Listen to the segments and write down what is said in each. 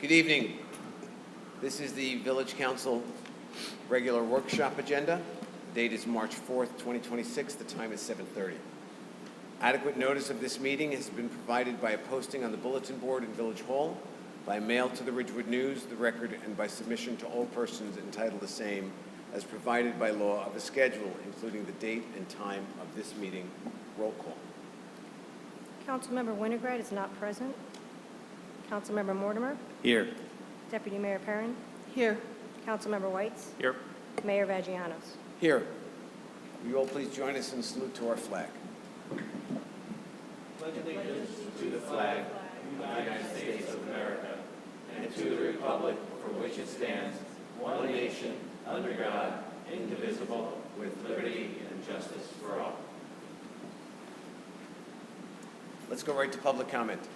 Good evening. This is the Village Council regular workshop agenda. The date is March 4th, 2026. The time is 7:30. Adequate notice of this meeting has been provided by a posting on the bulletin board in Village Hall, by mail to the Ridgewood News, the Record, and by submission to all persons entitled the same as provided by law of a schedule, including the date and time of this meeting. Roll call. Councilmember Winograd is not present. Councilmember Mortimer? Here. Deputy Mayor Perrin? Here. Councilmember Whites? Here. Mayor Vagianos? Here. Will you all please join us in salute to our flag? Pledge allegiance to the flag of the United States of America and to the republic for which it stands, one nation, under God, indivisible, with liberty and justice for all. Let's go right to public comment.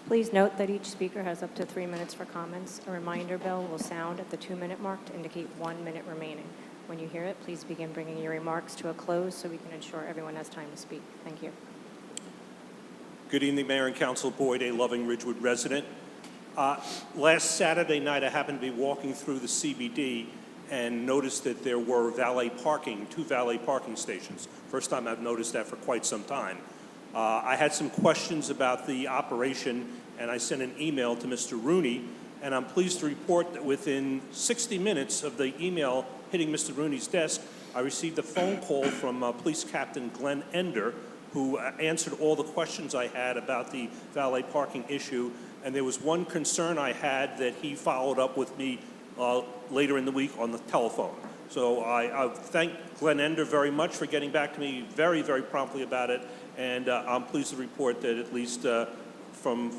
Please note that each speaker has up to 3 minutes for comments. A reminder bell will sound at the 2-minute mark to indicate 1 minute remaining. When you hear it, please begin bringing your remarks to a close so we can ensure everyone has time to speak. Thank you. Good evening, Mayor and Council. Boyd, a loving Ridgewood resident. Last Saturday night, I happened to be walking through the CBD and noticed that there were valet parking, 2 valet parking stations. First time I've noticed that for quite some time. I had some questions about the operation, and I sent an email to Mr. Rooney, and I'm pleased to report that within 60 minutes of the email hitting Mr. Rooney's desk, I received a phone call from Police Captain Glenn Ender, who answered all the questions I had about the valet parking issue, and there was one concern I had that he followed up with me later in the week on the telephone. So I thank Glenn Ender very much for getting back to me very, very promptly about it, and I'm pleased to report that at least for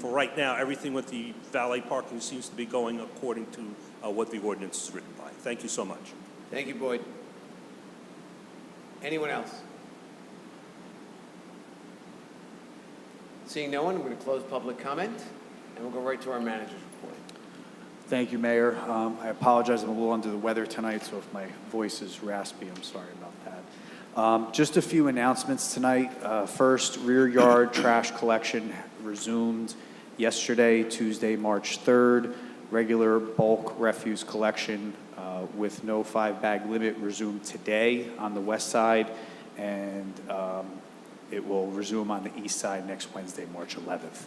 right now, everything with the valet parking seems to be going according to what the ordinance is written by. Thank you so much. Thank you, Boyd. Anyone else? Seeing no one, we're going to close public comment, and we'll go right to our manager's report. Thank you, Mayor. I apologize, I'm a little under the weather tonight, so if my voice is raspy, I'm sorry about that. Just a few announcements tonight. First, rear yard trash collection resumed yesterday, Tuesday, March 3rd. Regular bulk refuse collection with no 5-bag limit resumed today on the west side, and it will resume on the east side next Wednesday, March 11th.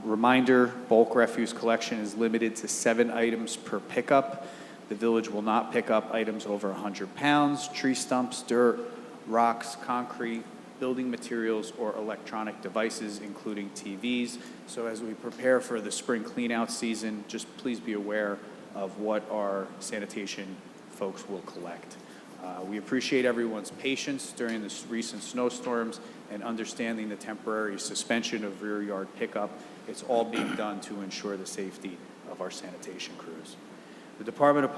Reminder, bulk refuse collection is limited to 7 items per pickup. The village will not pick up items over 100 pounds, tree stumps, dirt, rocks, concrete, building materials, or electronic devices, including TVs. So as we prepare for the spring cleanout season, just please be aware of what our sanitation folks will collect. We appreciate everyone's patience during the recent snowstorms and understanding the temporary suspension of rear yard pickup. It's all being done to ensure the safety of our sanitation crews. The Department of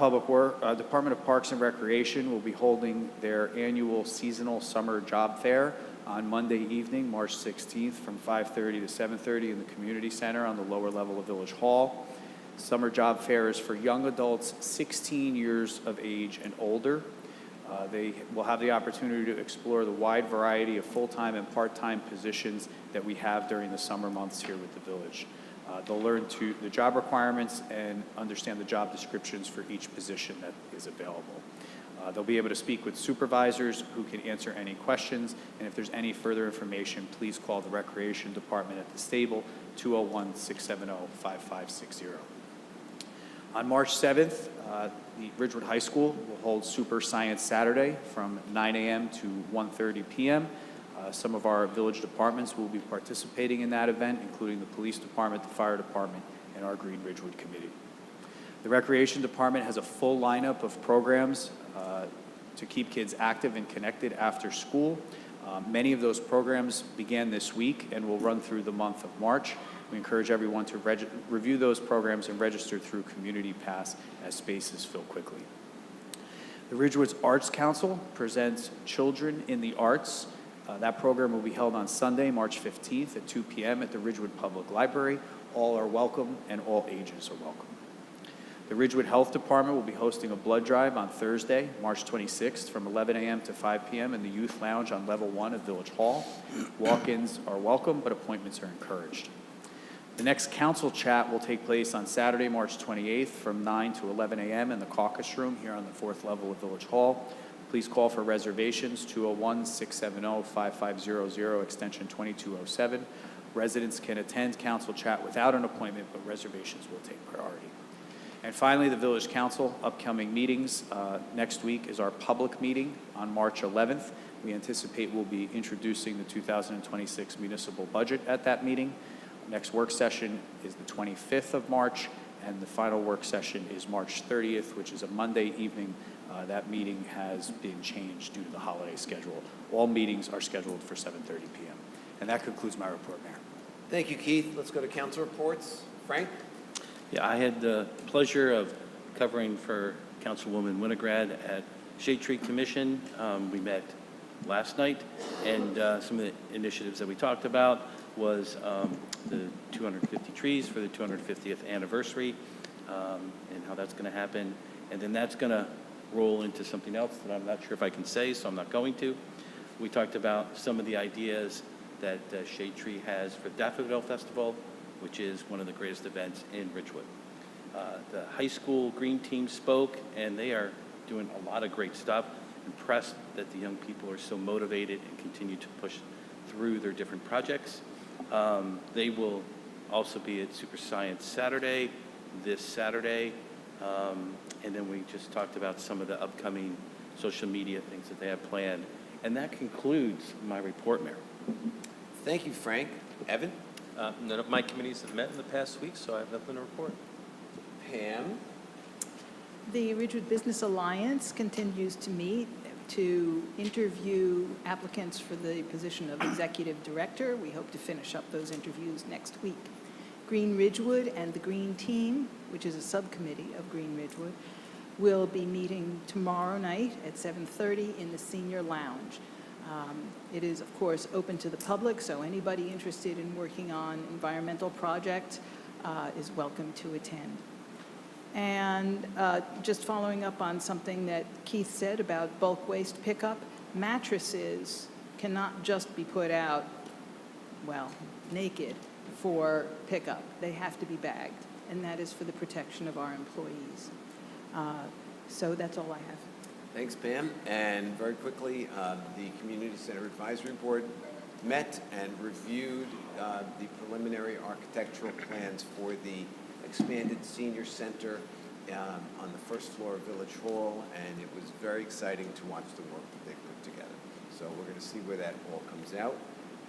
Parks and Recreation will be holding their annual seasonal summer job fair on Monday evening, March 16th, from 5:30 to 7:30 in the community center on the lower level of Village Hall. Summer job fair is for young adults 16 years of age and older. They will have the opportunity to explore the wide variety of full-time and part-time positions that we have during the summer months here with the village. They'll learn the job requirements and understand the job descriptions for each position that is available. They'll be able to speak with supervisors who can answer any questions, and if there's any further information, please call the Recreation Department at the stable, 201-670-5560. On March 7th, the Ridgewood High School will hold Super Science Saturday from 9 a.m. to 1:30 p.m. Some of our village departments will be participating in that event, including the police department, the fire department, and our Green Ridgewood Committee. The Recreation Department has a full lineup of programs to keep kids active and connected after school. Many of those programs began this week and will run through the month of March. We encourage everyone to review those programs and register through Community Pass as spaces fill quickly. The Ridgewood's Arts Council presents Children in the Arts. That program will be held on Sunday, March 15th at 2 p.m. at the Ridgewood Public Library. All are welcome and all ages are welcome. The Ridgewood Health Department will be hosting a blood drive on Thursday, March 26th, from 11 a.m. to 5 p.m. in the Youth Lounge on Level 1 of Village Hall. Walk-ins are welcome, but appointments are encouraged. The next council chat will take place on Saturday, March 28th, from 9 to 11 a.m. in the caucus room here on the 4th level of Village Hall. Please call for reservations, 201-670-5500, extension 2207. Residents can attend council chat without an appointment, but reservations will take priority. And finally, the Village Council upcoming meetings. Next week is our public meeting on March 11th. We anticipate we'll be introducing the 2026 municipal budget at that meeting. Next work session is the 25th of March, and the final work session is March 30th, which is a Monday evening. That meeting has been changed due to the holiday schedule. All meetings are scheduled for 7:30 p.m. And that concludes my report, Mayor. Thank you, Keith. Let's go to council reports. Frank? Yeah, I had the pleasure of covering for Councilwoman Winograd at Shade Tree Commission. We met last night, and some of the initiatives that we talked about was the 250 trees for the 250th anniversary, and how that's going to happen. And then that's going to roll into something else that I'm not sure if I can say, so I'm not going to. We talked about some of the ideas that Shade Tree has for Daffodil Festival, which is one of the greatest events in Ridgewood. The high school green team spoke, and they are doing a lot of great stuff. Impressed that the young people are so motivated and continue to push through their different projects. They will also be at Super Science Saturday, this Saturday. And then we just talked about some of the upcoming social media things that they have planned. And that concludes my report, Mayor. Thank you, Frank. Evan? None of my committees have met in the past week, so I have nothing to report. Pam? The Ridgewood Business Alliance continues to meet to interview applicants for the position of executive director. We hope to finish up those interviews next week. Green Ridgewood and the Green Team, which is a subcommittee of Green Ridgewood, will be meeting tomorrow night at 7:30 in the senior lounge. It is, of course, open to the public, so anybody interested in working on environmental projects is welcome to attend. And just following up on something that Keith said about bulk waste pickup, mattresses cannot just be put out, well, naked for pickup. They have to be bagged, and that is for the protection of our employees. So that's all I have. Thanks, Pam. And very quickly, the Community Center Advisory Board met and reviewed the preliminary architectural plans for the expanded senior center on the first floor of Village Hall, and it was very exciting to watch the work that they put together. So we're going to see where that all comes out.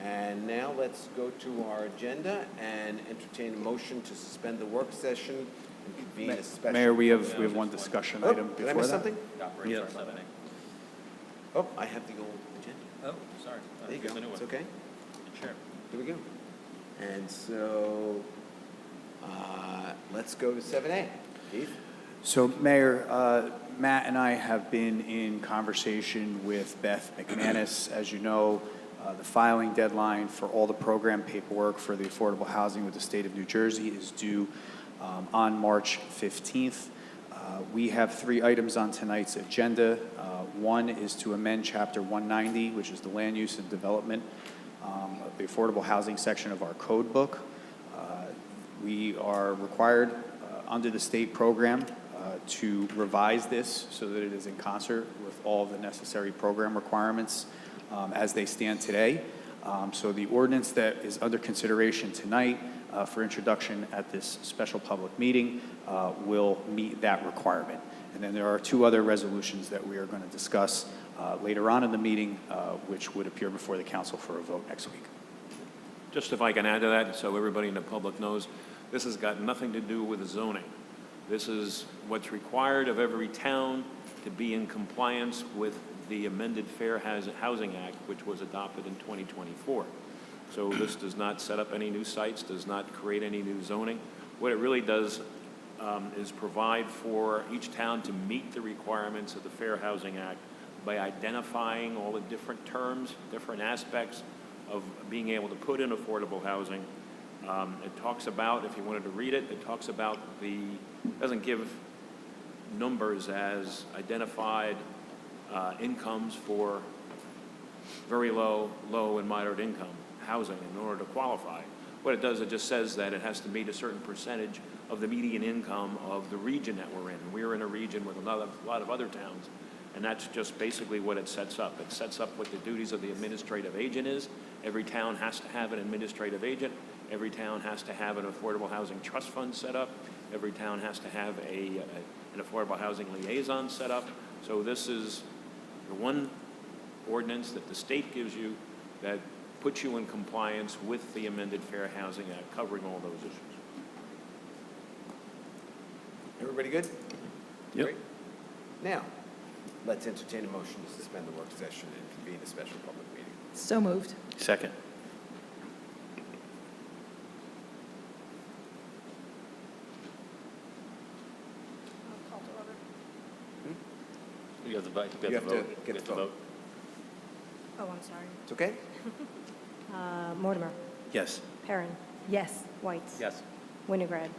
And now let's go to our agenda and entertain a motion to suspend the work session and convene a special. Mayor, we have one discussion item before that. Did I miss something? Yeah. Oh, I have the old agenda. Oh, sorry. There you go. It's okay. Sure. Here we go. And so, let's go to 7A. Keith? So, Mayor, Matt and I have been in conversation with Beth McManus. As you know, the filing deadline for all the program paperwork for the affordable housing with the state of New Jersey is due on March 15th. We have 3 items on tonight's agenda. One is to amend Chapter 190, which is the land use and development, the affordable housing section of our code book. We are required under the state program to revise this so that it is in concert with all the necessary program requirements as they stand today. So the ordinance that is under consideration tonight for introduction at this special public meeting will meet that requirement. And then there are 2 other resolutions that we are going to discuss later on in the meeting, which would appear before the council for a vote next week. Just if I can add to that, so everybody in the public knows, this has got nothing to do with the zoning. This is what's required of every town to be in compliance with the amended Fair Housing Act, which was adopted in 2024. So this does not set up any new sites, does not create any new zoning. What it really does is provide for each town to meet the requirements of the Fair Housing Act by identifying all the different terms, different aspects of being able to put in affordable housing. It talks about, if you wanted to read it, it talks about doesn't give numbers as identified incomes for very low, low, and moderate income housing in order to qualify. What it does, it just says that it has to meet a certain percentage of the median income of the region that we're in. We're in a region with a lot of other towns, and that's just basically what it sets up. It sets up what the duties of the administrative agent is. Every town has to have an administrative agent. Every town has to have an affordable housing trust fund set up. Every town has to have an affordable housing liaison set up. So this is the one ordinance that the state gives you that puts you in compliance with the amended Fair Housing Act, covering all those issues. Everybody good? Yep. Great. Now, let's entertain a motion to suspend the work session and convene a special public meeting. So moved. Second. You have to vote. You have to get a vote. Oh, I'm sorry. It's okay? Mortimer, Yes. Perrin, Yes. Whites. Yes. Winograd,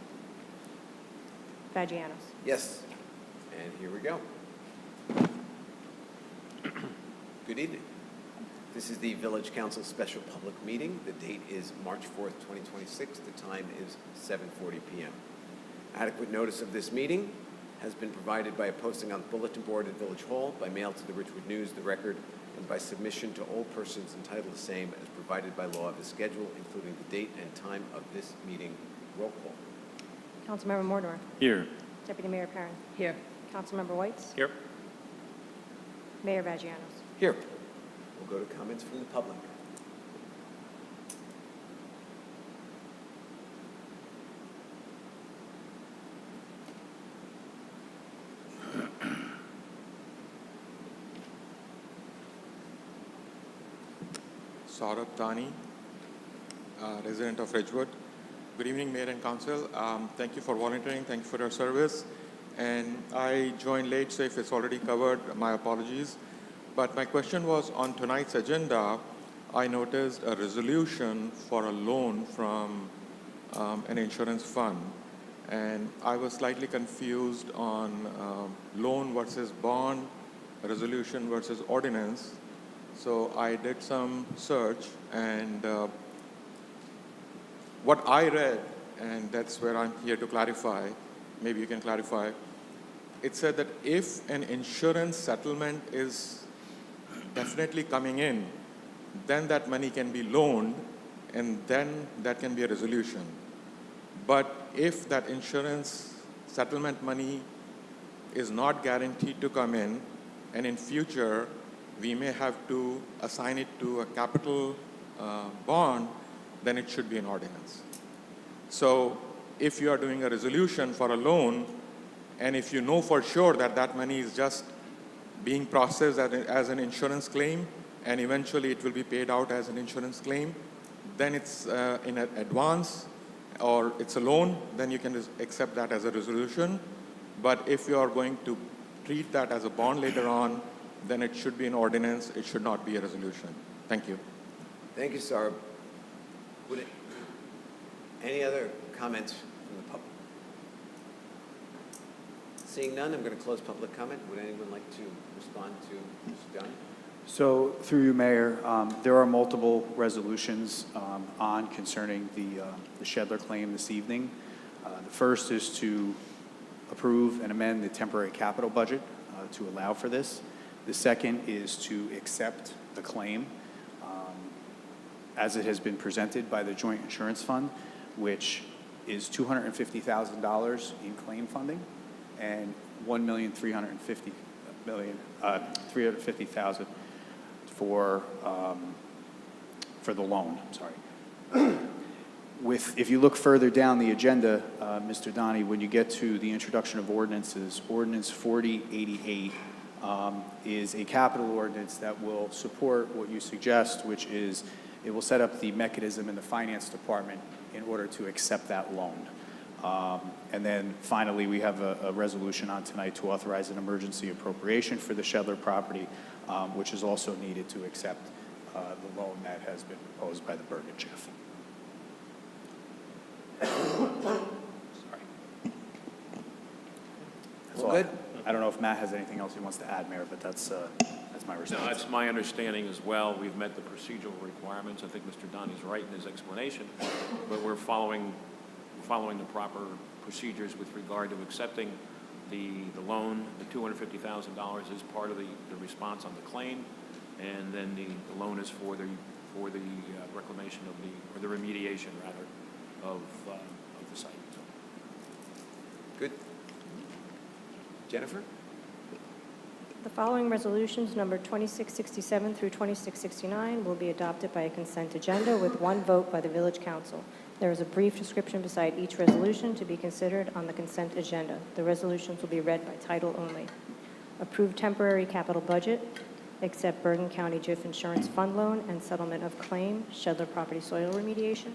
Vagianos. Yes. And here we go. Good evening. This is the Village Council Special Public Meeting. The date is March 4th, 2026. The time is 7:40 p.m. Adequate notice of this meeting has been provided by a posting on the bulletin board at Village Hall, by mail to the Richwood News, the Record, and by submission to all persons entitled to same as provided by law of the schedule, including the date and time of this meeting. Roll call. Councilmember Mortimer, Here. Deputy Mayor Perrin, Here. Councilmember Whites, Here. Mayor Vagianos. Here. We'll go to comments from the public. Saurabh Dani, resident of Ridgewood. Good evening, Mayor and Council. Thank you for volunteering. Thank you for your service. And I joined late, so if it's already covered, my apologies. But my question was on tonight's agenda. I noticed a resolution for a loan from an insurance fund. And I was slightly confused on loan versus bond, resolution versus ordinance. So I did some search, and what I read, and that's where I'm here to clarify, maybe you can clarify, it said that if an insurance settlement is definitely coming in, then that money can be loaned, and then that can be a resolution. But if that insurance settlement money is not guaranteed to come in, and in future we may have to assign it to a capital bond, then it should be an ordinance. So if you are doing a resolution for a loan, and if you know for sure that that money is just being processed as an insurance claim, and eventually it will be paid out as an insurance claim, then it's in advance, or it's a loan, then you can accept that as a resolution. But if you are going to treat that as a bond later on, then it should be an ordinance. It should not be a resolution. Thank you. Thank you, Saurabh. Any other comments from the public? Seeing none, I'm going to close public comment. Would anyone like to respond to Mr. Dunn? So through you, Mayor, there are multiple resolutions on concerning the Shedler claim this evening. The first is to approve and amend the temporary capital budget to allow for this. The second is to accept the claim as it has been presented by the Joint Insurance Fund, which is $250,000 in claim funding and $1,350,000 for the loan. I'm sorry. If you look further down the agenda, Mr. Donnie, when you get to the introduction of ordinances, Ordinance 4088 is a capital ordinance that will support what you suggest, which is it will set up the mechanism in the Finance Department in order to accept that loan. And then finally, we have a resolution on tonight to authorize an emergency appropriation for the Shedler property, which is also needed to accept the loan that has been proposed by the Bergen-Jeff. all. good? I don't know if Matt has anything else he wants to add, Mayor, but that's my No, response. that's my understanding as well. We've met the procedural requirements. I think Mr. Donnie's right in his explanation, but we're following the proper procedures with regard to accepting the loan. The $250,000 is part of the response on the claim, and then the loan is for the reclamation or the remediation, rather, of the site. Good. Jennifer? The following resolutions, number 2667 through 2669, will be adopted by a consent agenda with one vote by the Village Council. There is a brief description beside each resolution to be considered on the consent agenda. The resolutions will be read by title only. Approve temporary capital budget, accept Bergen County JIF Insurance Fund loan and settlement of claim, Shedler Property Soil Remediation.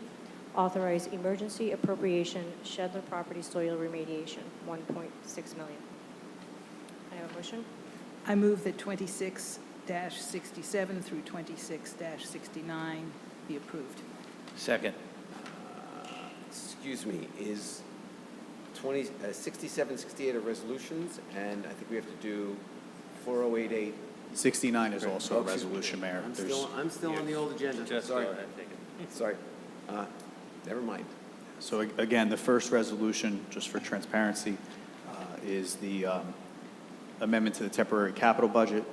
Authorize emergency appropriation, Shedler Property Soil Remediation, $1.6 million. I have a motion. I move that 26-67 through 26-69 be approved. Second. Excuse me, is 67, 68 are resolutions, and I think we have to do 4088. 69 is also a Oh, excuse me. resolution, Mayor. I'm still on the old agenda. Just go Sorry. ahead, take it. Sorry. Never mind. So again, the first resolution, just for transparency, is the amendment to the temporary capital budget.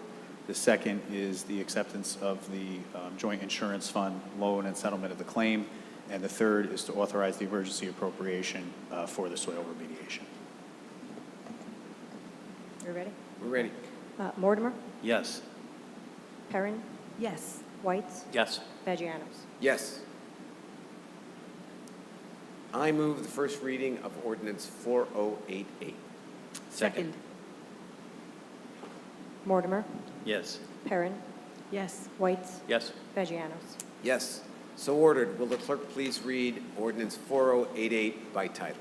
The second is the acceptance of the joint insurance fund loan and settlement of the claim. And the third is to authorize the emergency appropriation for the soil remediation. You ready? We're ready. Mortimer, Yes. Perrin, Yes. Whites, Yes. Vagianos. Yes. I move the first reading of ordinance 4088. Second. Mortimer, Yes. Perrin, Yes. Whites, Yes. Vagianos. Yes. So ordered. Will the clerk please read ordinance 4088 by title?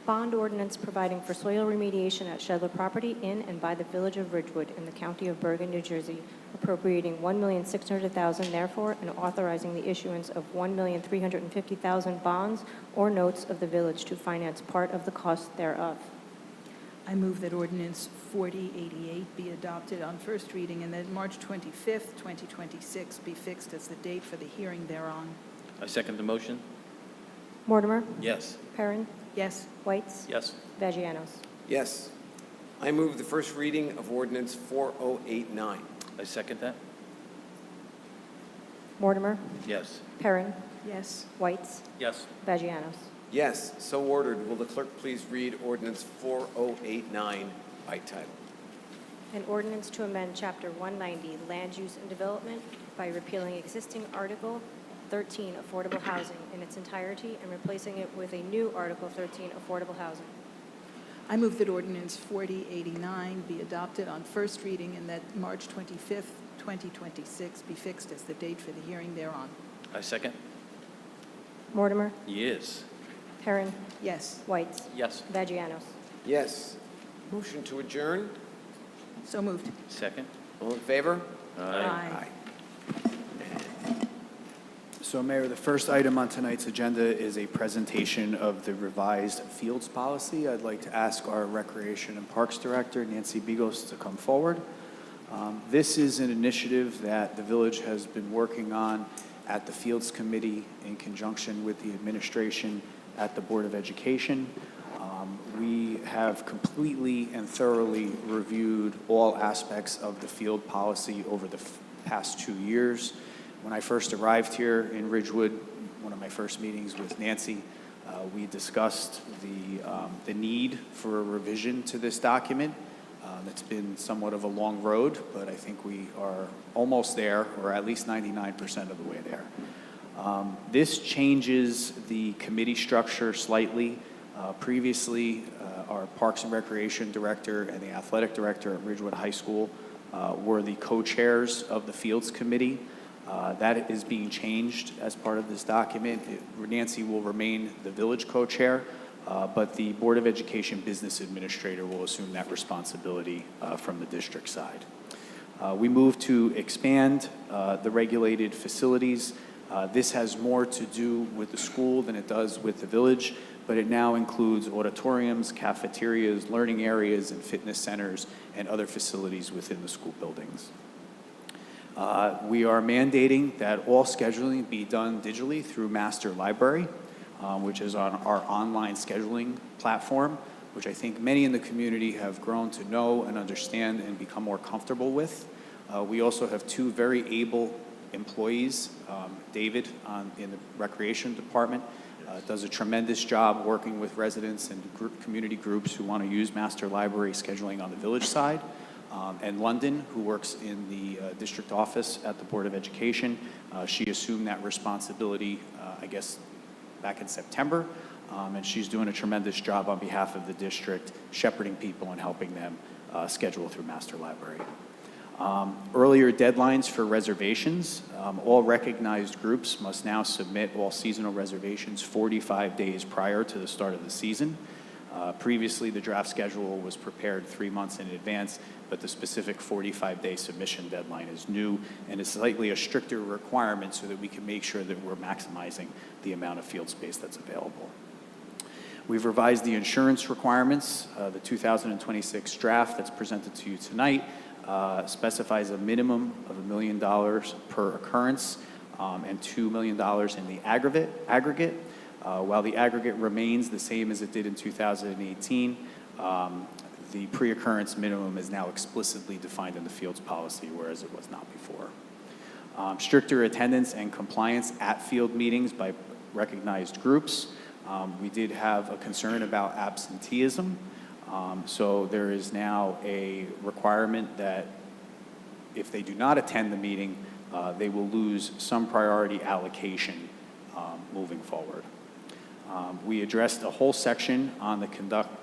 Bond ordinance providing for soil remediation at Shedler property in and by the Village of Ridgewood in the County of Bergen, New Jersey, appropriating $1,600,000 therefore, and authorizing the issuance of $1,350,000 bonds or notes of the village to finance part of the cost thereof. I move that ordinance 4088 be adopted on first reading and that March 25th, 2026 be fixed as the date for the hearing thereon. I second the motion. Mortimer, Yes. Perrin, Yes. Whites, Yes. Vagianos. Yes. I move the first reading of ordinance 4089. I second that. Mortimer, Yes. Perrin, Yes. Whites, Yes. Vagianos. Yes. So ordered. Will the clerk please read ordinance 4089 by title? An ordinance to amend Chapter 190, Land Use and Development, by repealing existing Article 13, Affordable Housing, in its entirety and replacing it with a new Article 13, Affordable Housing. I move that ordinance 4089 be adopted on first reading and that March 25th, 2026 be fixed as the date for the hearing thereon. I second. Mortimer, Yes. Perrin, Yes. Whites, Yes. Vagianos. Yes. Motion to adjourn. So moved. Second. All in favor? Aye. So, Mayor, the first item on tonight's agenda is a presentation of the revised fields policy. I'd like to ask our Recreation and Parks Director, Nancy Bigos, to come forward. This is an initiative that the village has been working on at the Fields Committee in conjunction with the administration at the Board of Education. We have completely and thoroughly reviewed all aspects of the field policy over the past 2 years. When I first arrived here in Ridgewood, one of my first meetings with Nancy, we discussed the need for a revision to this document. It's been somewhat of a long road, but I think we are almost there, or at least 99% of the way there. This changes the committee structure slightly. Previously, our Parks and Recreation Director and the Athletic Director at Ridgewood High School were the co-chairs of the Fields Committee. That is being changed as part of this document. Nancy will remain the village co-chair, but the Board of Education Business Administrator will assume that responsibility from the district side. We move to expand the regulated facilities. This has more to do with the school than it does with the village. but it now includes auditoriums, cafeterias, learning areas, and fitness centers, and other facilities within the school buildings. We are mandating that all scheduling be done digitally through Master Library, which is on our online scheduling platform, which I think many in the community have grown to know and understand and become more comfortable with. We also have two very able employees. David in the Recreation Department does a tremendous job working with residents and community groups who want to use Master Library scheduling on the village side. And London, who works in the district office at the Board of Education. She assumed that responsibility, I guess, back in September, and she's doing a tremendous job on behalf of the district, shepherding people and helping them schedule through Master Library. Earlier deadlines for reservations. All recognized groups must now submit all seasonal reservations 45 days prior to the start of the season. Previously, the draft schedule was prepared 3 months in advance, but the specific 45-day submission deadline is new and is slightly a stricter requirement so that we can make sure that we're maximizing the amount of field space that's available. We've revised the insurance requirements. The 2026 draft that's presented to you tonight specifies a minimum of $1 million per occurrence and $2 million in the aggregate. While the aggregate remains the same as it did in 2018, the pre-occurrence minimum is now explicitly defined in the fields policy, whereas it was not before. Stricter attendance and compliance at field meetings by recognized groups. We did have a concern about absenteeism, so there is now a requirement that if they do not attend the meeting, they will lose some priority allocation moving forward. We addressed a whole section on the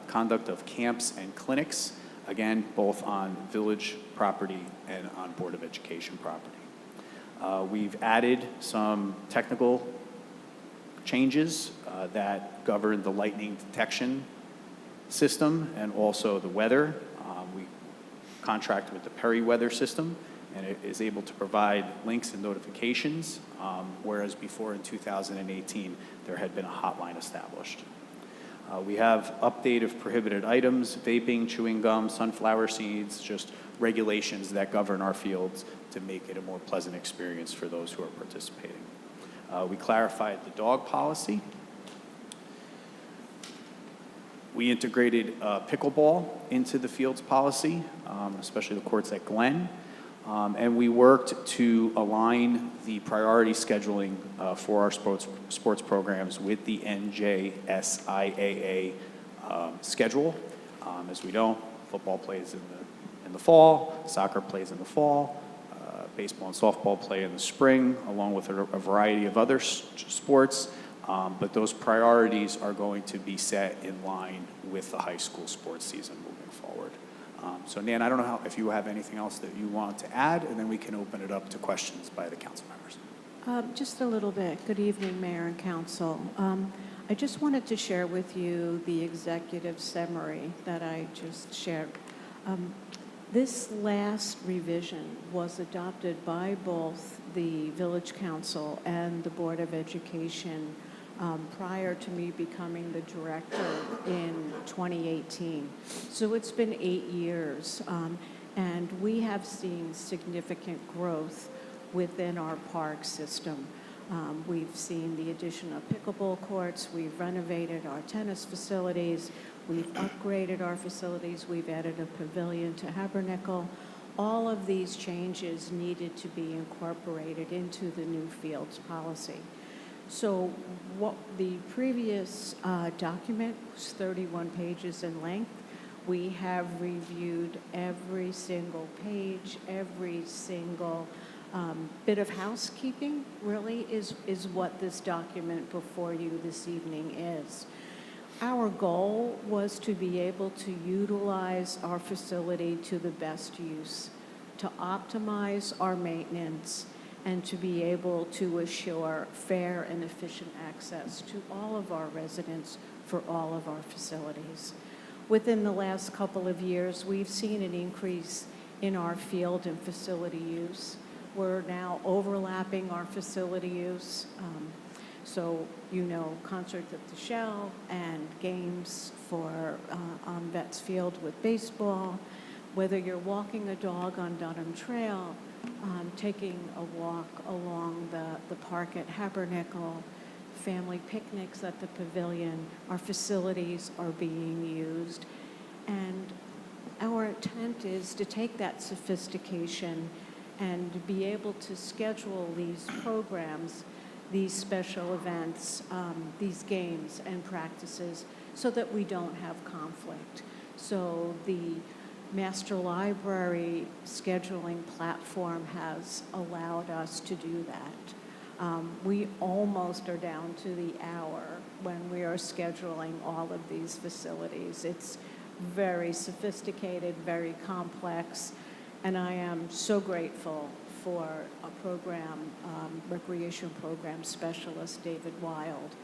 conduct of camps and clinics, again, both on village property and on Board of Education property. We've added some technical changes that govern the lightning detection system and also the weather. We contract with the Perry Weather System, and it is able to provide links and notifications, whereas before in 2018, there had been a hotline established. We have update of prohibited items, vaping, chewing gum, sunflower seeds, just regulations that govern our fields to make it a more pleasant experience for those who are participating. We clarified the dog policy. We integrated pickleball into the fields policy, especially the courts at Glen. And we worked to align the priority scheduling for our sports programs with the NJSIAA schedule. As we know, football plays in the fall, soccer plays in the fall, baseball and softball play in the spring, along with a variety of other sports. But those priorities are going to be set in line with the high school sports season moving forward. So Nan, I don't know if you have anything else that you want to add, and then we can open it up to questions by the council members. Just a little bit. Good evening, Mayor and Council. I just wanted to share with you the executive summary that I just shared. This last revision was adopted by both the Village Council and the Board of Education prior to me becoming the director in 2018. So it's been 8 years, and we have seen significant growth within our park system. We've seen the addition of pickleball courts, we've renovated our tennis facilities, we've upgraded our facilities, we've added a pavilion to Habernickel. All of these changes needed to be incorporated into the new fields policy. So what the previous document was 31 pages in length. We have reviewed every single page, every single bit of housekeeping really is what this document before you this evening is. Our goal was to be able to utilize our facility to the best use, to optimize our maintenance, and to be able to assure fair and efficient access to all of our residents for all of our facilities. Within the last couple of years, we've seen an increase in our field and facility use. We're now overlapping our facility use. So, concerts at the Shell and games on Vets Field with baseball, whether you're walking a dog on Dunham Trail, taking a walk along the park at Habernickel, family picnics at the pavilion, our facilities are being used. And our intent is to take that sophistication and be able to schedule these programs, these special events, these games and practices so that we don't have conflict. So the Master Library scheduling platform has allowed us to do that. We almost are down to the hour when we are scheduling all of these facilities. It's very sophisticated, very complex, and I am so grateful for a recreation program specialist, David Wild,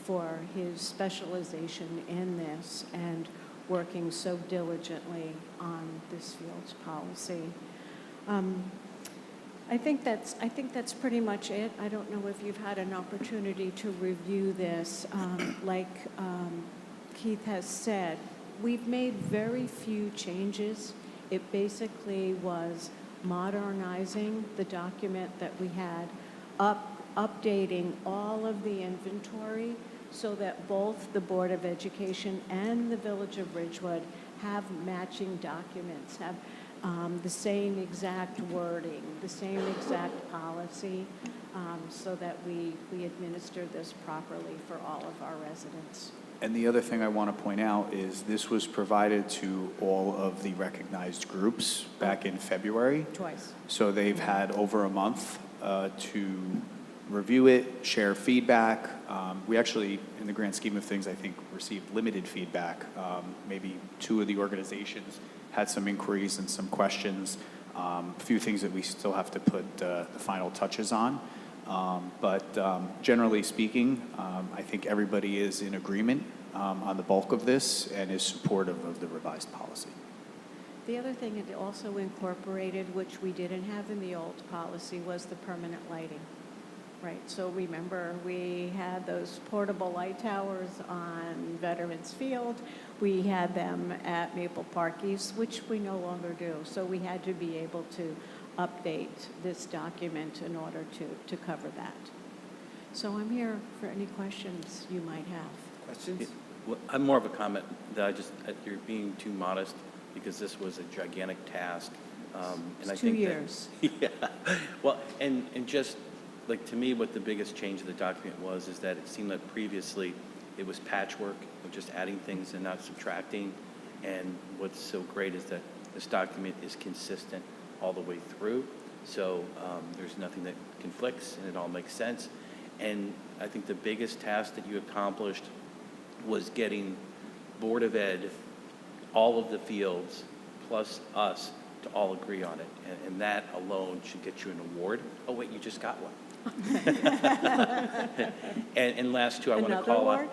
for his specialization in this and working so diligently on this field's policy. I think that's pretty much it. I don't know if you've had an opportunity to review this. Like Keith has said, we've made very few changes. It basically was modernizing the document that we had, updating all of the inventory so that both the Board of Education and the Village of Ridgewood have matching documents, have the same exact wording, the same exact policy, so that we administer this properly for all of our residents. And the other thing I want to point out is this was provided to all of the recognized groups back in February. Twice. So they've had over a month to review it, share feedback. We actually, in the grand scheme of things, I think received limited feedback. Maybe two of the organizations had some inquiries and some questions. A few things that we still have to put the final touches on. But generally speaking, I think everybody is in agreement on the bulk of this and is supportive of the revised policy. The other thing it also incorporated, which we didn't have in the old policy, was the permanent lighting. Right, so remember, we had those portable light towers on Veterans Field. We had them at Maple Park East, which we no longer do. So we had to be able to update this document in order to cover that. So I'm here for any questions you might have. Questions? Well, I'm more of a comment that you're being too modest because this was a gigantic task. And I It's 2 think years. Yeah, well, and just like to me, what the biggest change of the document was is that it seemed like previously it was patchwork of just adding things and not subtracting. And what's so great is that this document is consistent all the way through. So there's nothing that conflicts and it all makes sense. And I think the biggest task that you accomplished was getting Board of Ed, all of the fields, plus us, to all agree on it. And that alone should get you an award. Oh, wait, you just got one. and last two, I want to call out.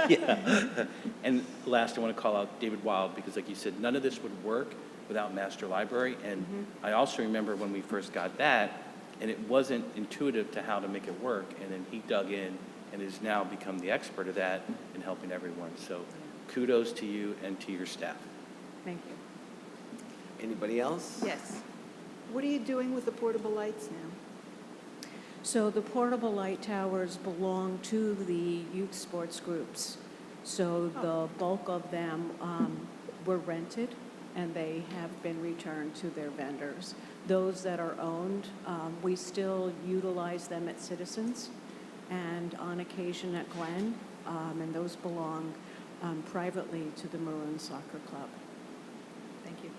Yeah. And last, I want to call out David Wild because, like you said, none of this would work without Master Library. And I also remember when we first got that, and it wasn't intuitive to how to make it work. And then he dug in and has now become the expert of that in helping everyone. So kudos to you and to your staff. Thank you. Anybody else? Yes. What are you doing with the portable lights now? So the portable light towers belong to the youth sports groups. So the bulk of them were rented, and they have been returned to their vendors. Those that are owned, we still utilize them at Citizens and on occasion at Glen, and those belong privately to the Maroon Soccer Club. Thank you.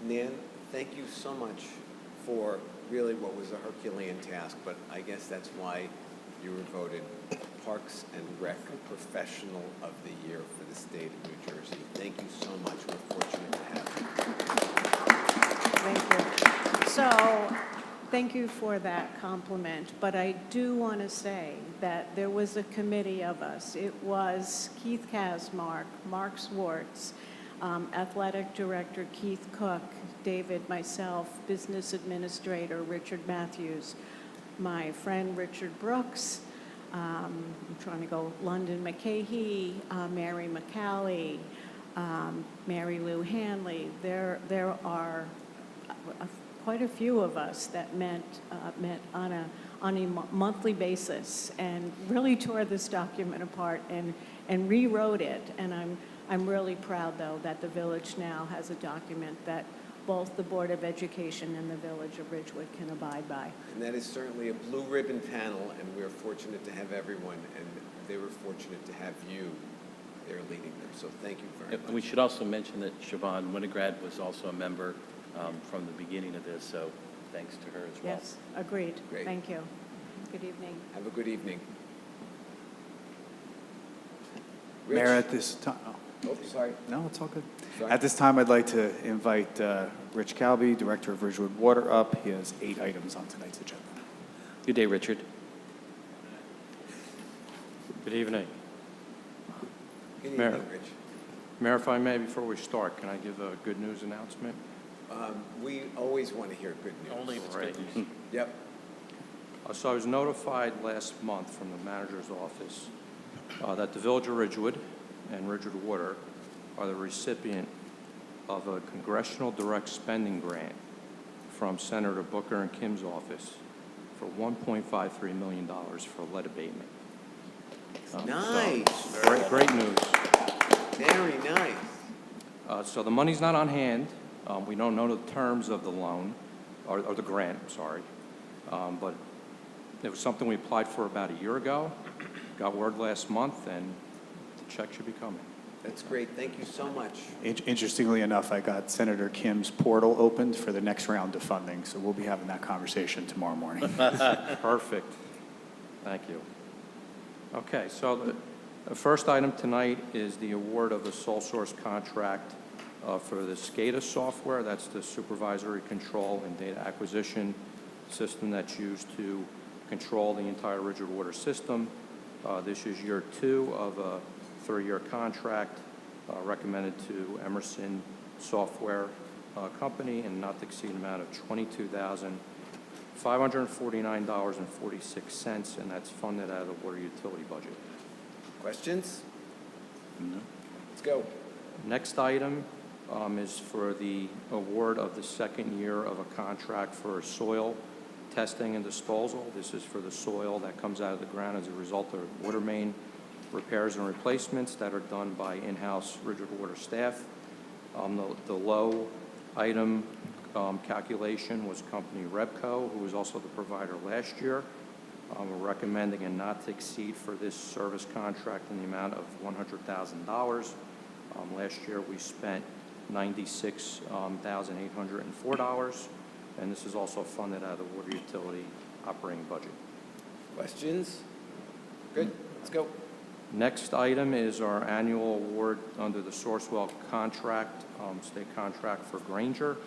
Nan, thank you so much for really what was a Herculean task, but I guess that's why you were voted Parks and Rec Professional of the Year for the state of New Jersey. Thank you so much. We're fortunate to have you. Thank you. So, thank you for that compliment, but I do want to say that there was a committee of us. It was Keith Kasmark, Mark Swartz, Athletic Director Keith Cook, David, myself, Business Administrator Richard Matthews, my friend Richard Brooks, I'm trying to go, London McCahey, Mary McCallie, Mary Lou Hanley. There are quite a few of us that met on a monthly basis and really tore this document apart and rewrote it. And I'm really proud, though, that the village now has a document that both the Board of Education and the Village of Ridgewood can abide by. And that is certainly a blue ribbon panel, and we're fortunate to have everyone, and they were fortunate to have you there leading them. So thank you very And much. we should also mention that Siobhan Winograd was also a member from the beginning of this, so thanks to her as well. Yes, agreed. Great. Thank you. Good evening. Have a good evening. Rich? Mayor, at this time, Oh, sorry. no, it's all good. Sorry. At this time, I'd like to invite Rich Calby, Director of Ridgewood Water, up. He has 8 items on tonight's agenda. Good day, Richard. Good evening. Good Mayor. evening, Rich. Mayor, if I may, before we start, can I give a good news announcement? We always want to hear good news. Only if it's Right. good news. Yep. So I was notified last month from the manager's office that the Village of Ridgewood and Ridgewood Water are the recipient of a congressional direct spending grant from Senator Booker and Kim's office for $1.53 million for lead abatement. Nice. Great news. Very nice. So the money's not on hand. We don't know the terms of the loan, or the grant, I'm sorry. But it was something we applied for about a year ago, got word last month, and the check should be coming. That's great. Thank you so much. Interestingly enough, I got Senator Kim's portal opened for the next round of funding, so we'll be having that conversation tomorrow morning. Perfect. Thank you. Okay, so the first item tonight is the award of a sole source contract for the SCADA software. That's the supervisory control and data acquisition system that's used to control the entire Ridgewood Water system. This is year 2 of a 3-year contract recommended to Emerson Software Company and not to exceed an amount of $22,549.46, and that's funded out of the water utility budget. Questions? Let's go. Next item is for the award of the second year of a contract for soil testing and disposal. This is for the soil that comes out of the ground as a result of water main repairs and replacements that are done by in-house Ridgewood Water staff. The low item calculation was company Rebco, who was also the provider last year. We're recommending a not to exceed for this service contract in the amount of $100,000. Last year we spent $96,804, and this is also funded out of the water utility operating budget. Questions? Good. Let's go. Next item is our annual award under the Sourcewell contract, state contract for Granger,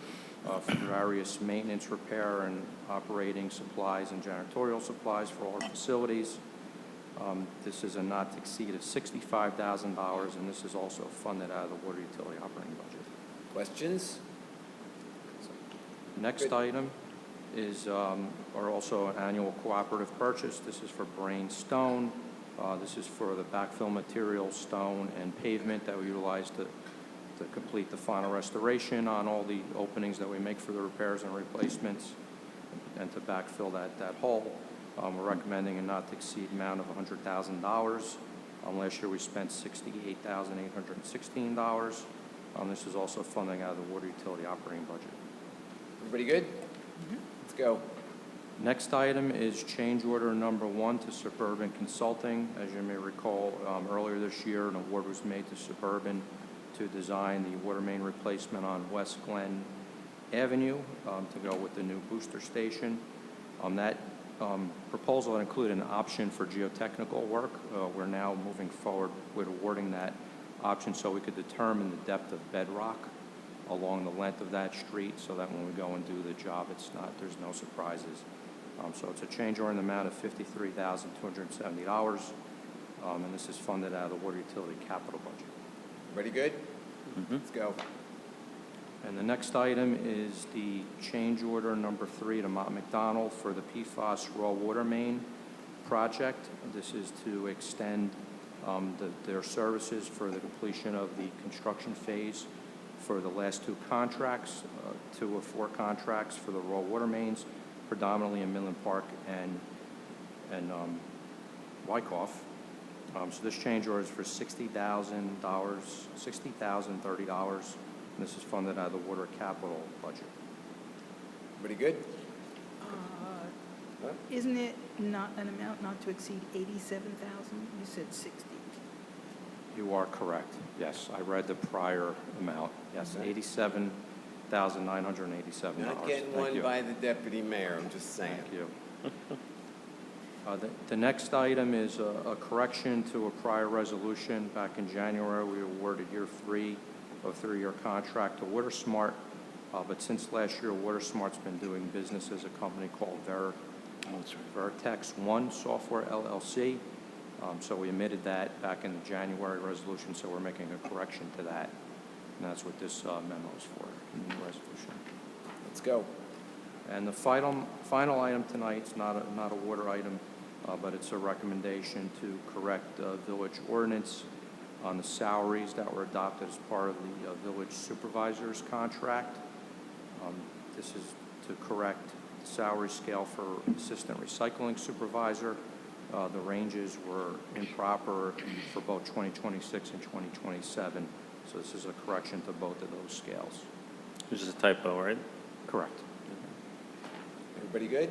for various maintenance, repair, and operating supplies and janitorial supplies for all our facilities. This is a not to exceed of $65,000, and this is also funded out of the water utility operating budget. Questions? Next Good. item is are also an annual cooperative purchase. This is for Brain Stone. This is for the backfill material, stone, and pavement that we utilize to complete the final restoration on all the openings that we make for the repairs and replacements and to backfill that hole. We're recommending a not to exceed amount of $100,000. Last year we spent $68,816. This is also funding out of the water utility operating budget. Everybody good? Let's go. Next item is change order number 1 to Suburban Consulting. As you may recall, earlier this year, an award was made to Suburban to design the water main replacement on West Glen Avenue to go with the new booster station. That proposal included an option for geotechnical work. We're now moving forward with awarding that option so we could determine the depth of bedrock along the length of that street so that when we go and do the job, there's no surprises. So it's a change order in the amount of $53,270, and this is funded out of the water utility capital budget. Everybody good? Let's go. And the next item is the change order number 3 to Mott McDonald for the PFAS raw water main project. This is to extend their services for the completion of the construction phase for the last 2 contracts, 2 of 4 contracts for the raw water mains, predominantly in Midland Park and Wyckoff. So this change order is for $60,030. This is funded out of the water capital budget. Everybody good? Isn't it not an amount not to exceed 87,000? You said 60. You are correct. Yes, I read the prior amount. Yes, $87,987. Not getting Thank one you. by the deputy mayor, I'm just saying. Thank you. The next item is a correction to a prior resolution. Back in January, we awarded year 3 of 3-year contract to WaterSmart, but since last year, WaterSmart's been doing business as a company called Vertex One Software LLC. So we omitted that back in the January resolution, so we're making a correction to that. And that's what this memo is for, in the resolution. Let's go. And the final item tonight is not a water item, but it's a recommendation to correct village ordinance on the salaries that were adopted as part of the village supervisor's contract. This is to correct the salary scale for assistant recycling supervisor. The ranges were improper for both 2026 and 2027, so this is a correction to both of those scales. This is a typo, right? Correct. Everybody good?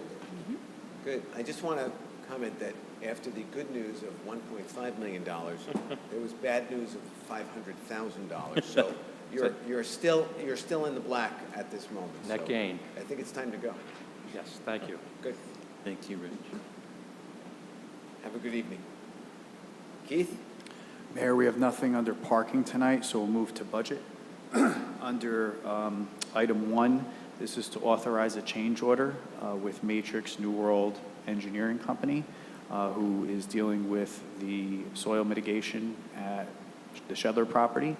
Good. I just want to comment that after the good news of $1.5 million, there was bad news of $500,000. So you're still in the black at this moment. Net So gain. I think it's time to go. Yes, thank you. Good. Thank you, Rich. Have a good evening. Keith? Mayor, we have nothing under parking tonight, so we'll move to budget. Under item 1, this is to authorize a change order with Matrix New World Engineering Company, who is dealing with the soil mitigation at the Shedler property.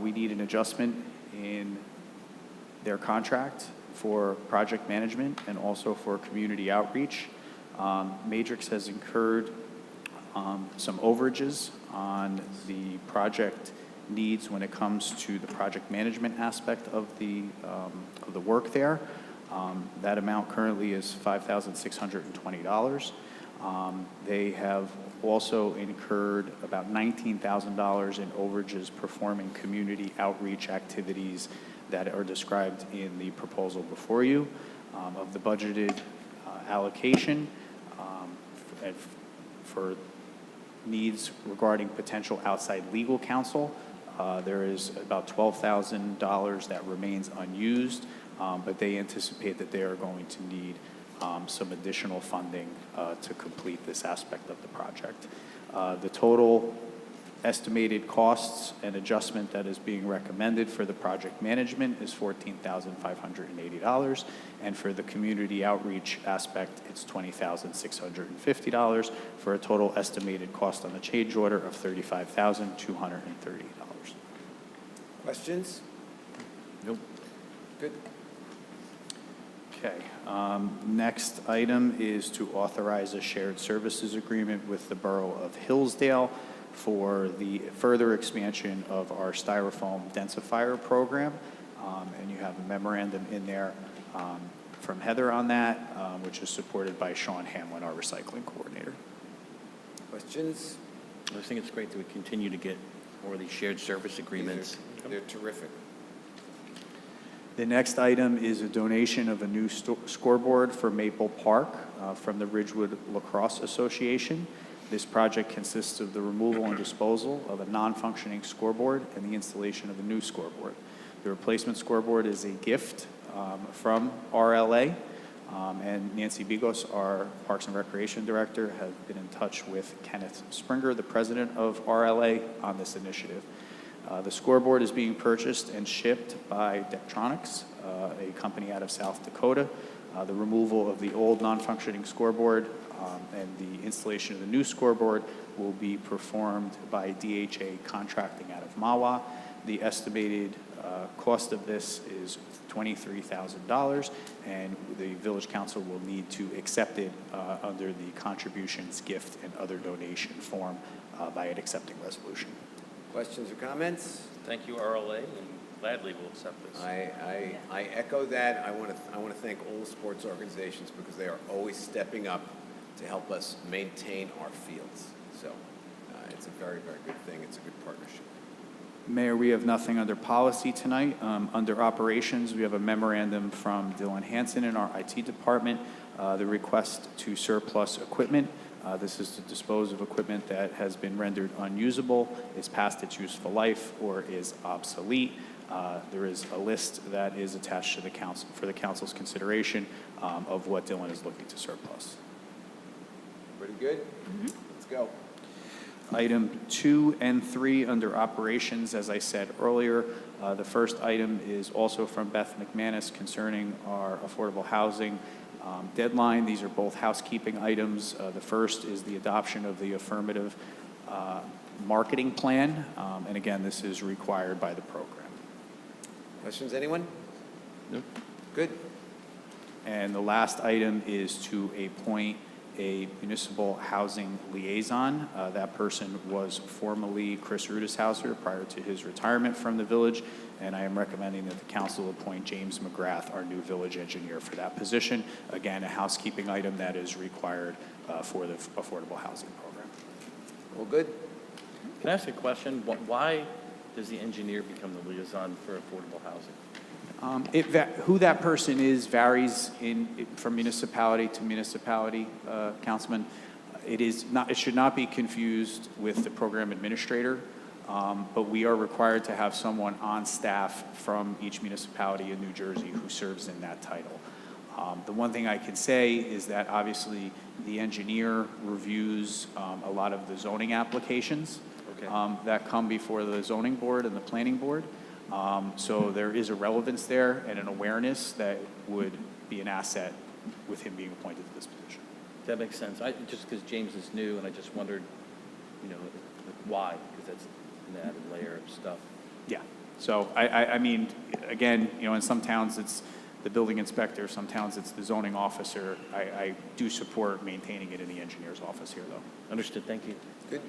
We need an adjustment in their contract for project management and also for community outreach. Matrix has incurred some overages on the project needs when it comes to the project management aspect of the work there. That amount currently is $5,620. They have also incurred about $19,000 in overages performing community outreach activities that are described in the proposal before you. Of the budgeted allocation for needs regarding potential outside legal counsel, there is about $12,000 that remains unused, but they anticipate that they are going to need some additional funding to complete this aspect of the project. The total estimated costs and adjustment that is being recommended for the project management is $14,580, and for the community outreach aspect, it's $20,650, for a total estimated cost on the change order of $35,230. Questions? Nope. Good. Okay. Next item is to authorize a shared services agreement with the Borough of Hillsdale for the further expansion of our styrofoam densifier program. And you have a memorandum in there from Heather on that, which is supported by Sean Hamlin, our recycling coordinator. Questions? I just think it's great that we continue to get more of these shared service agreements. They're terrific. The next item is a donation of a new scoreboard for Maple Park from the Ridgewood Lacrosse Association. This project consists of the removal and disposal of a non-functioning scoreboard and the installation of a new scoreboard. The replacement scoreboard is a gift from RLA, and Nancy Bigos, our Parks and Recreation Director, has been in touch with Kenneth Springer, the president of RLA, on this initiative. The scoreboard is being purchased and shipped by Dektronics, a company out of South Dakota. The removal of the old non-functioning scoreboard and the installation of the new scoreboard will be performed by DHA Contracting out of Mahwah. The estimated cost of this is $23,000, and the Village Council will need to accept it under the contributions, gift, and other donation form by an accepting resolution. Questions or comments? Thank you, RLA, and gladly will accept this. I echo that. I want to thank all the sports organizations because they are always stepping up to help us maintain our fields. So it's a very, very good thing. It's a good partnership. Mayor, we have nothing under policy tonight. Under operations, we have a memorandum from Dylan Hanson in our IT department, the request to surplus equipment. This is to dispose of equipment that has been rendered unusable, is past its useful life, or is obsolete. There is a list that is attached to the council for the council's consideration of what Dylan is looking to surplus. Pretty good? Let's go. Item 2 and 3 under operations, as I said earlier. The first item is also from Beth McManus concerning our affordable housing deadline. These are both housekeeping items. The first is the adoption of the affirmative marketing plan. And again, this is required by the program. Questions, anyone? No. Good. And the last item is to appoint a municipal housing liaison. That person was formerly Chris Rudishauser prior to his retirement from the village, and I am recommending that the council appoint James McGrath, our new village engineer, for that position. Again, a housekeeping item that is required for the affordable housing program. All good? Can I ask a question? Why does the engineer become the liaison for affordable housing? Who that person is varies from municipality to municipality, Councilman. It should not be confused with the program administrator, but we are required to have someone on staff from each municipality in New Jersey who serves in that title. The one thing I can say is that obviously the engineer reviews a lot of the zoning applications that come before the zoning board and the planning board. So there is a relevance there and an awareness that would be an asset with him being appointed to this position. That makes sense. Just because James is new, and I just wondered, why? Because that's an added layer of stuff. Yeah. So I mean, again, in some towns it's the building inspector, some towns it's the zoning officer. I do support maintaining it in the engineer's office here, though. Understood. Thank you. Good.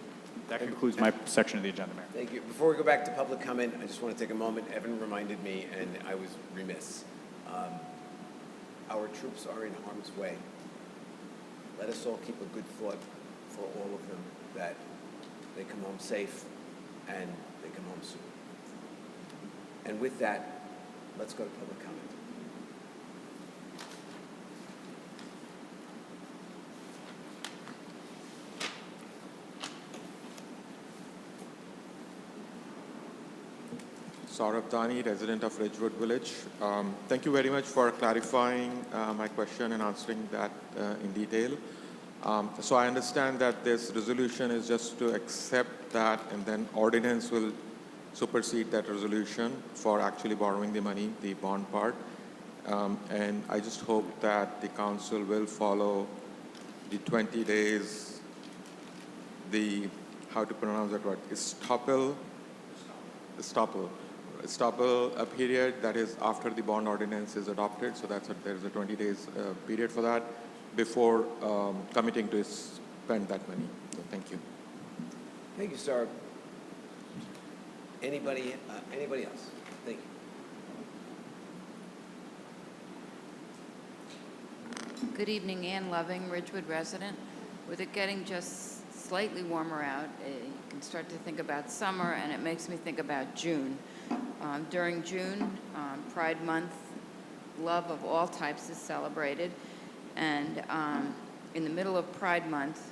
That concludes my section of the agenda, Mayor. Thank you. Before we go back to public comment, I just want to take a moment. Evan reminded me, and I was remiss. Our troops are in harm's way. Let us all keep a good thought for all of them that they come home safe and they come home soon. And with that, let's go to public comment. Saurabh Dani, resident of Ridgewood Village. Thank you very much for clarifying my question and answering that in detail. So I understand that this resolution is just to accept that, and then ordinance will supersede that resolution for actually borrowing the money, the bond part. And I just hope that the council will follow the 20 days, how to pronounce that word, estoppel period that is after the bond ordinance is adopted. So there's a 20 days period for that before committing to spend that money. So thank you. Thank you, sir. Anybody else? Thank you. Good evening, Ann Loving, Ridgewood resident. With it getting just slightly warmer out, you can start to think about summer, and it makes me think about June. During June, Pride Month, love of all types is celebrated, and in the middle of Pride Month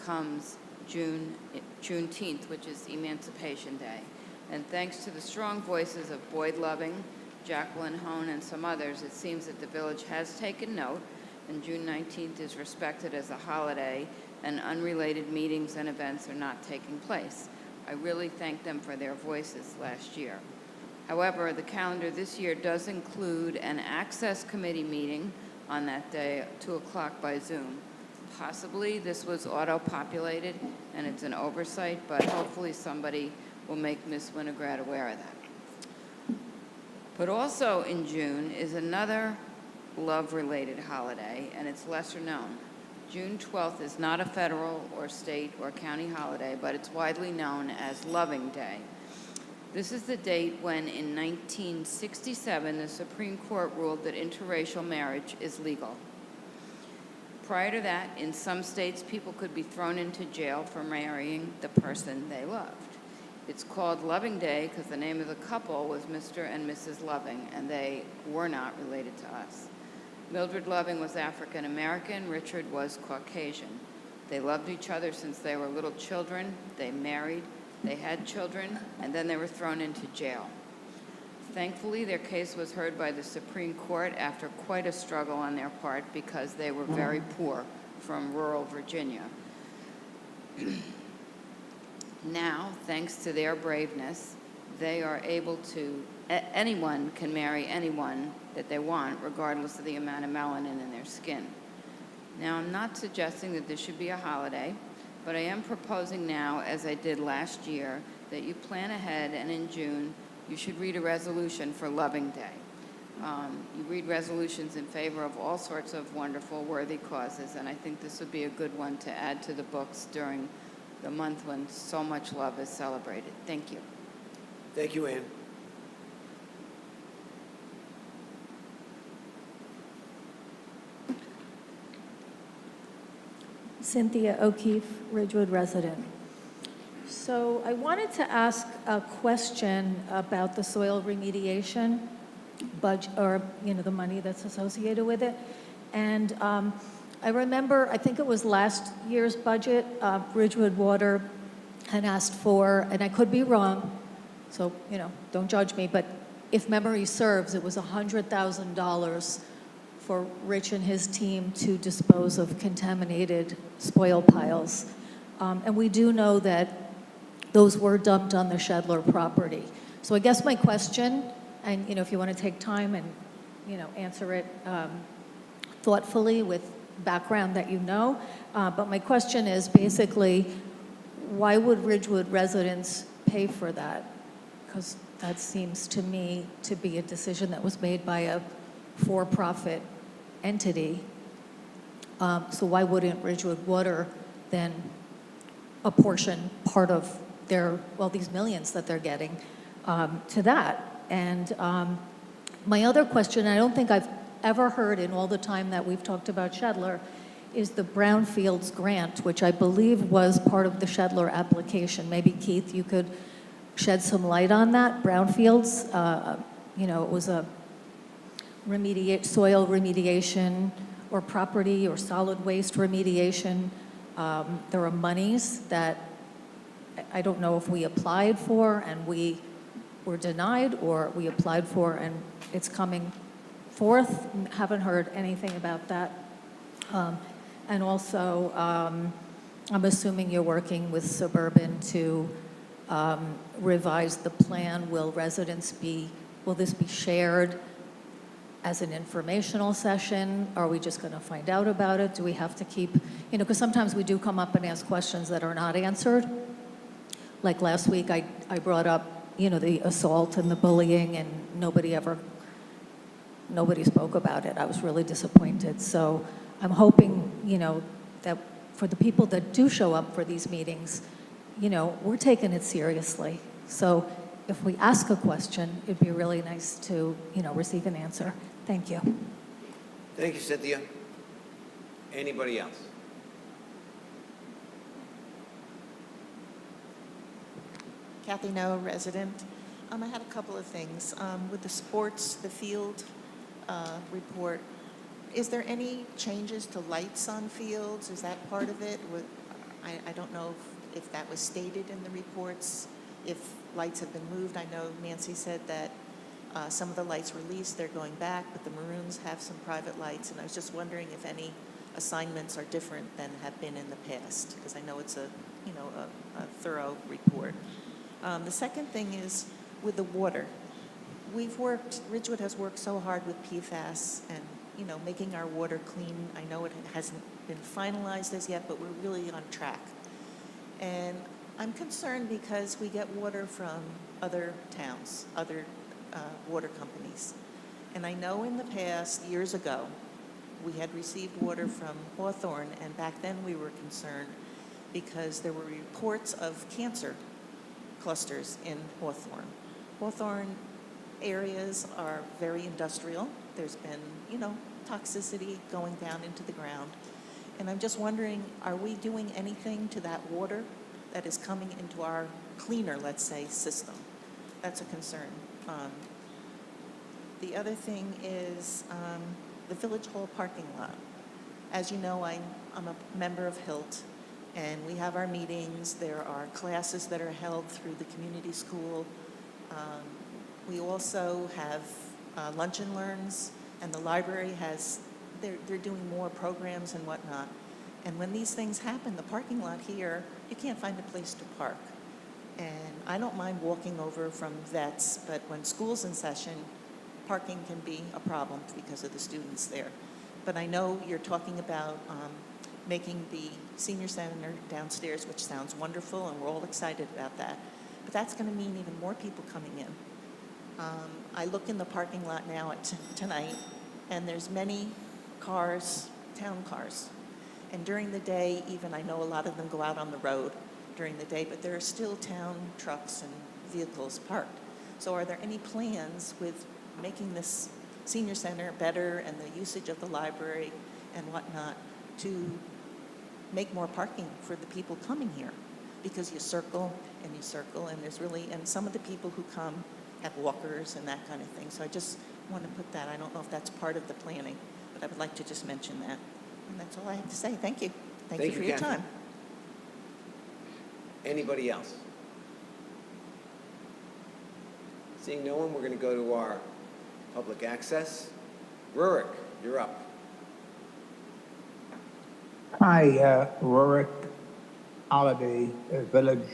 comes Juneteenth, which is Emancipation Day. And thanks to the strong voices of Boyd Loving, Jacqueline Hone, and some others, it seems that the village has taken note, and June 19th is respected as a holiday, and unrelated meetings and events are not taking place. I really thank them for their voices last year. However, the calendar this year does include an access committee meeting on that day at 2 o'clock by Zoom. Possibly this was auto-populated and it's an oversight, but hopefully somebody will make Ms. Winograd aware of that. But also in June is another love-related holiday, and it's lesser known. June 12th is not a federal or state or county holiday, but it's widely known as Loving Day. This is the date when, in 1967, the Supreme Court ruled that interracial marriage is legal. Prior to that, in some states, people could be thrown into jail for marrying the person they loved. It's called Loving Day because the name of the couple was Mr. and Mrs. Loving, and they were not related to us. Mildred Loving was African American, Richard was Caucasian. They loved each other since they were little children, they married, they had children, and then they were thrown into jail. Thankfully, their case was heard by the Supreme Court after quite a struggle on their part because they were very poor from rural Virginia. Now, thanks to their braveness, they are able to, anyone can marry anyone that they want, regardless of the amount of melanin in their skin. Now, I'm not suggesting that this should be a holiday, but I am proposing now, as I did last year, that you plan ahead, and in June, you should read a resolution for Loving Day. You read resolutions in favor of all sorts of wonderful, worthy causes, and I think this would be a good one to add to the books during the month when so much love is celebrated. Thank you. Thank you, Ann. Cynthia O'Keefe, Ridgewood resident. So I wanted to ask a question about the soil remediation budget, or the money that's associated with it. And I remember, I think it was last year's budget, Ridgewood Water had asked for, and I could be wrong, so don't judge me, but if memory serves, it was $100,000 for Rich and his team to dispose of contaminated spoil piles. And we do know that those were dumped on the Shedler property. So I guess my question, and if you want to take time and answer it thoughtfully with background that but my question is basically, why would Ridgewood residents pay for that? Because that seems to me to be a decision that was made by a for-profit entity. So why wouldn't Ridgewood Water then apportion part of these millions that they're getting to that? And my other question, I don't think I've ever heard in all the time that we've talked about Shedler, is the Brownfields grant, which I believe was part of the Shedler application. Maybe Keith, you could shed some light on that. Brownfields, it was a soil remediation or property or solid waste remediation. There are monies that I don't know if we applied for and we were denied, or we applied for and it's coming forth. Haven't heard anything about that. And also, I'm assuming you're working with Suburban to revise the plan. Will this be shared as an informational session? Are we just going to find out about it? Do we have to keep, because sometimes we do come up and ask questions that are not answered. Like last week, I brought up, the assault and the bullying, and nobody spoke about it. I was really disappointed. So I'm hoping, that for the people that do show up for these meetings, we're taking it seriously. So if we ask a question, it'd be really nice to, receive an answer. Thank you. Thank you, Cynthia. Anybody else? Kathy No, resident. I had a couple of things. With the sports, the field report, is there any changes to lights on fields? Is that part of it? I don't know if that was stated in the reports, if lights have been moved. I know Nancy said that some of the lights were leased, they're going back, but the Maroons have some private lights, and I was just wondering if any assignments are different than have been in the past, because I know it's a thorough report. The second thing is with the water. Ridgewood has worked so hard with PFAS and, making our water clean. I know it hasn't been finalized as yet, but we're really on track. And I'm concerned because we get water from other towns, other water companies. And I know in the past, years ago, we had received water from Hawthorne, and back then we were concerned because there were reports of cancer clusters in Hawthorne. Hawthorne areas are very industrial. There's been, toxicity going down into the ground. And I'm just wondering, are we doing anything to that water that is coming into our cleaner, let's say, system? That's a concern. The other thing is the Village Hall parking lot. As you know, I'm a member of HILT, and we have our meetings. There are classes that are held through the community school. We also have lunch and learns, and the library has, they're doing more programs and whatnot. And when these things happen, the parking lot here, you can't find a place to park. And I don't mind walking over from Vets, but when school's in session, parking can be a problem because of the students there. But I know you're talking about making the senior center downstairs, which sounds wonderful, and we're all excited about that. But that's going to mean even more people coming in. I look in the parking lot now tonight, and there's many cars, town cars. And during the day, even I know a lot of them go out on the road during the day, but there are still town trucks and vehicles parked. So are there any plans with making this senior center better and the usage of the library and whatnot to make more parking for the people coming here? Because you circle, and there's really, and some of the people who come have walkers and that kind of thing. So I just want to put that, I don't know if that's part of the planning, but I would like to just mention that. And that's all I have to say. Thank you. Thank you for your Kathy. time. Anybody else? Seeing no one, we're going to go to our public access. Rurik, you're up. Hi, Rurik Alabi, a village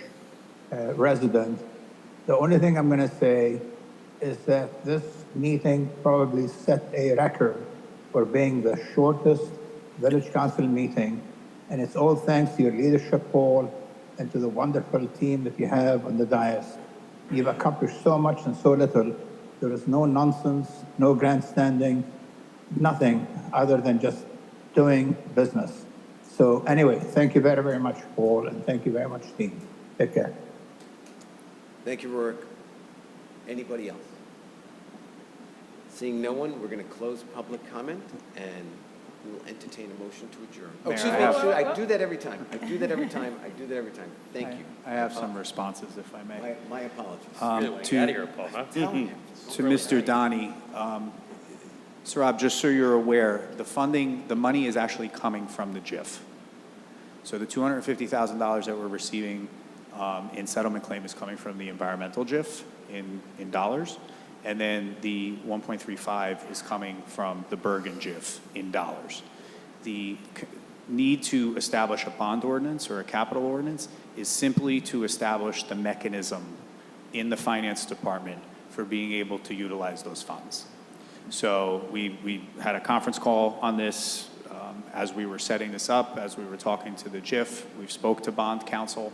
resident. The only thing I'm going to say is that this meeting probably set a record for being the shortest village council meeting, and it's all thanks to your leadership, Paul, and to the wonderful team that you have on the dais. You've accomplished so much in so little. There is no nonsense, no grandstanding, nothing other than just doing business. So anyway, thank you very, very much, Paul, and thank you very much, team. Take care. Thank you, Rurik. Anybody else? Seeing no one, we're going to close public comment, and we will entertain a motion to adjourn. Oh, Mayor, excuse me. I do that every time. Thank you. I have some responses, if I may. My apologies. To Mr. Donnie, Sarab, just so you're aware, the money is actually coming from the JIF. So the $250,000 that we're receiving in settlement claim is coming from the environmental JIF in dollars, and then the 1.35 is coming from the Bergen JIF in dollars. The need to establish a bond ordinance or a capital ordinance is simply to establish the mechanism in the finance department for being able to utilize those funds. So we had a conference call on this as we were setting this up, as we were talking to the JIF. We've spoke to bond counsel,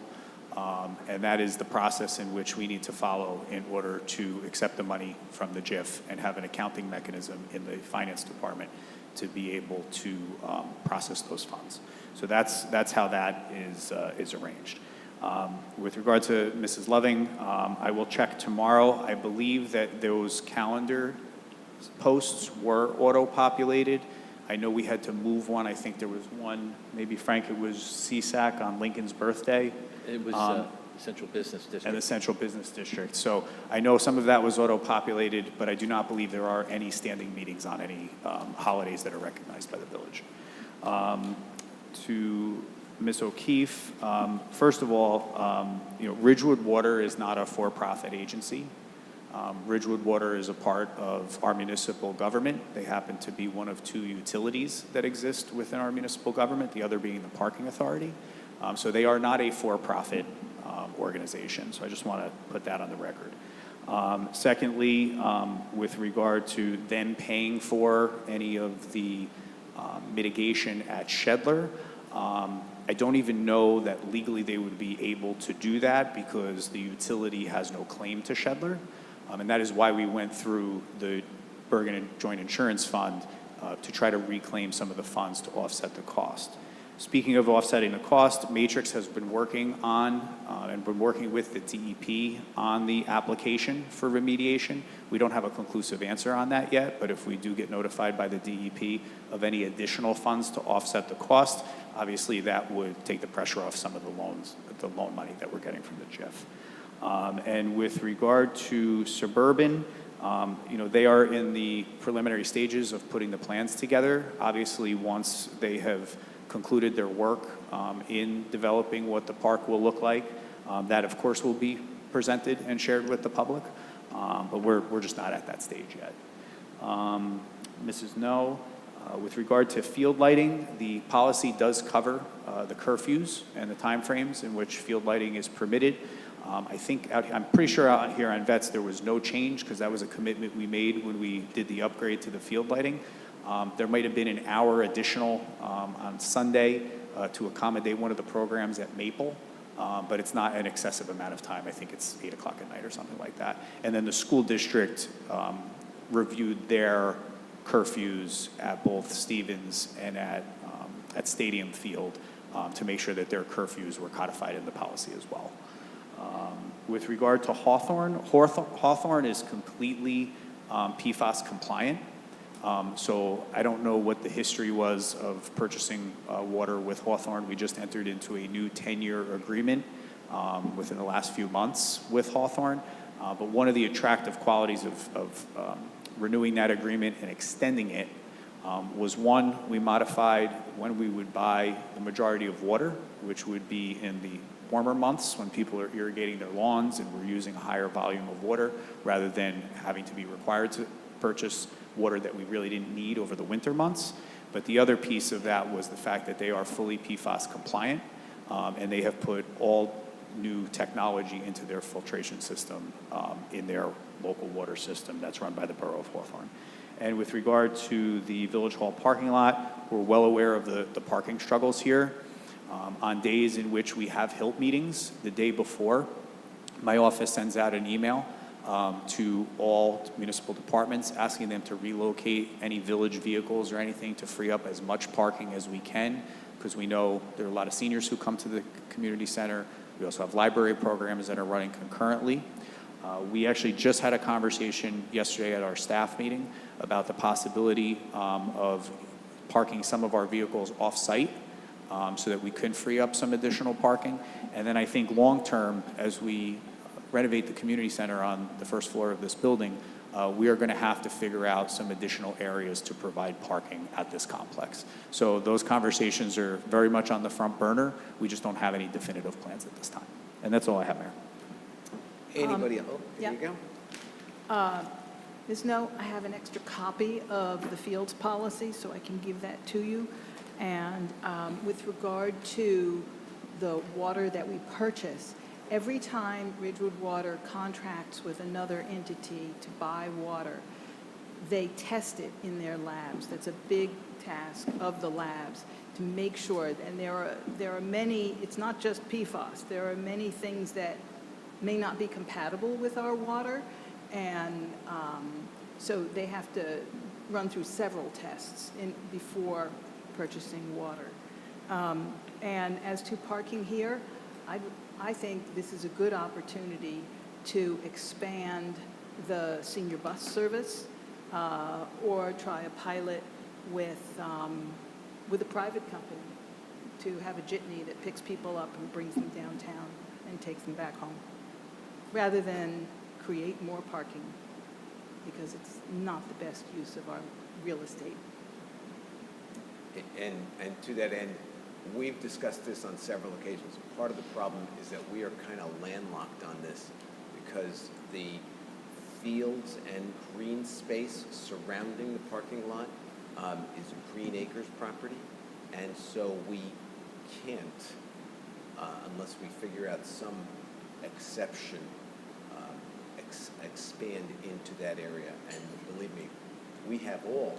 and that is the process in which we need to follow in order to accept the money from the JIF and have an accounting mechanism in the finance department to be able to process those funds. So that's how that is arranged. With regard to Mrs. Loving, I will check tomorrow. I believe that those calendar posts were auto-populated. I know we had to move one. I think there was one, maybe Frank, it was CSAC on Lincoln's birthday. It was Central Business District. And the Central Business District. So I know some of that was auto-populated, but I do not believe there are any standing meetings on any holidays that are recognized by the village. To Ms. O'Keefe, first of all, Ridgewood Water is not a for-profit agency. Ridgewood Water is a part of our municipal government. They happen to be one of two utilities that exist within our municipal government, the other being the parking authority. So they are not a for-profit organization. So I just want to put that on the record. Secondly, with regard to them paying for any of the mitigation at Shedler, I don't even know that legally they would be able to do that because the utility has no claim to Shedler. And that is why we went through the Bergen Joint Insurance Fund to try to reclaim some of the funds to offset the cost. Speaking of offsetting the cost, Matrix has been working on and been working with the DEP on the application for remediation. We don't have a conclusive answer on that yet, but if we do get notified by the DEP of any additional funds to offset the cost, obviously that would take the pressure off some of the loan money that we're getting from the GIF. And with regard to Suburban, they are in the preliminary stages of putting the plans together. Obviously, once they have concluded their work in developing what the park will look like, that of course will be presented and shared with the public, but we're just not at that stage yet. Mrs. No, with regard to field lighting, the policy does cover the curfews and the timeframes in which field lighting is permitted. I'm pretty sure out here on Vets there was no change because that was a commitment we made when we did the upgrade to the field lighting. There might have been an hour additional on Sunday to accommodate one of the programs at Maple, but it's not an excessive amount of time. I think it's 8 o'clock at night or something like that. And then the school district reviewed their curfews at both Stevens and at Stadium Field to make sure that their curfews were codified in the policy as well. With regard to Hawthorne is completely PFAS compliant. So I don't know what the history was of purchasing water with Hawthorne. We just entered into a new 10-year agreement within the last few months with Hawthorne. But one of the attractive qualities of renewing that agreement and extending it was one, we modified when we would buy the majority of water, which would be in the warmer months when people are irrigating their lawns and we're using a higher volume of water rather than having to be required to purchase water that we really didn't need over the winter months. But the other piece of that was the fact that they are fully PFAS compliant and they have put all new technology into their filtration system in their local water system that's run by the Borough of Hawthorne. And with regard to the Village Hall parking lot, we're well aware of the parking struggles here. On days in which we have HILT meetings, the day before, my office sends out an email to all municipal departments asking them to relocate any village vehicles or anything to free up as much parking as we can, because we know there are a lot of seniors who come to the community center. We also have library programs that are running concurrently. We actually just had a conversation yesterday at our staff meeting about the possibility of parking some of our vehicles off-site so that we could free up some additional parking. And then I think long-term, as we renovate the community center on the first floor of this building, we are going to have to figure out some additional areas to provide parking at this complex. So those conversations are very much on the front burner. We just don't have any definitive plans at this time. And that's all I have, Mayor. Anybody else? There you go. Ms. No, I have an extra copy of the Fields policy, so I can give that to you. And with regard to the water that we purchase, every time Ridgewood Water contracts with another entity to buy water, they test it in their labs. That's a big task of the labs to make sure. And there are many, it's not just PFAS, there are many things that may not be compatible with our water. And so they have to run through several tests before purchasing water. And as to parking here, I think this is a good opportunity to expand the senior bus service or try a pilot with a private company to have a jitney that picks people up and brings them downtown and takes them back home, rather than create more parking, because it's not the best use of our real estate. And to that end, we've discussed this on several occasions. Part of the problem is that we are kind of landlocked on this because the fields and green space surrounding the parking lot is Green Acres property. And so we can't, unless we figure out some exception, expand into that area. And believe me, we have all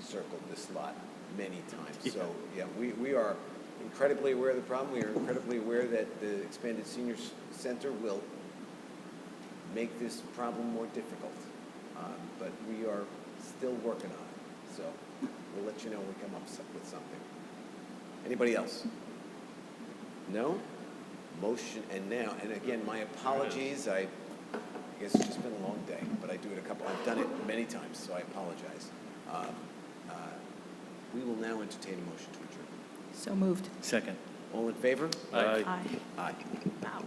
circled this lot many times. So yeah, we are, incredibly aware of the problem. We are incredibly aware that the expanded senior center will make this problem more difficult. But we are still working on it. So we'll let you know when we come up with something. Anybody else? No? Motion, and again, my apologies. I guess it's just been a long day, but I do it I've done it many times, so I apologize. We will now entertain a motion to adjourn. So moved. Second. All in favor? Aye. Aye. Aye. Wow.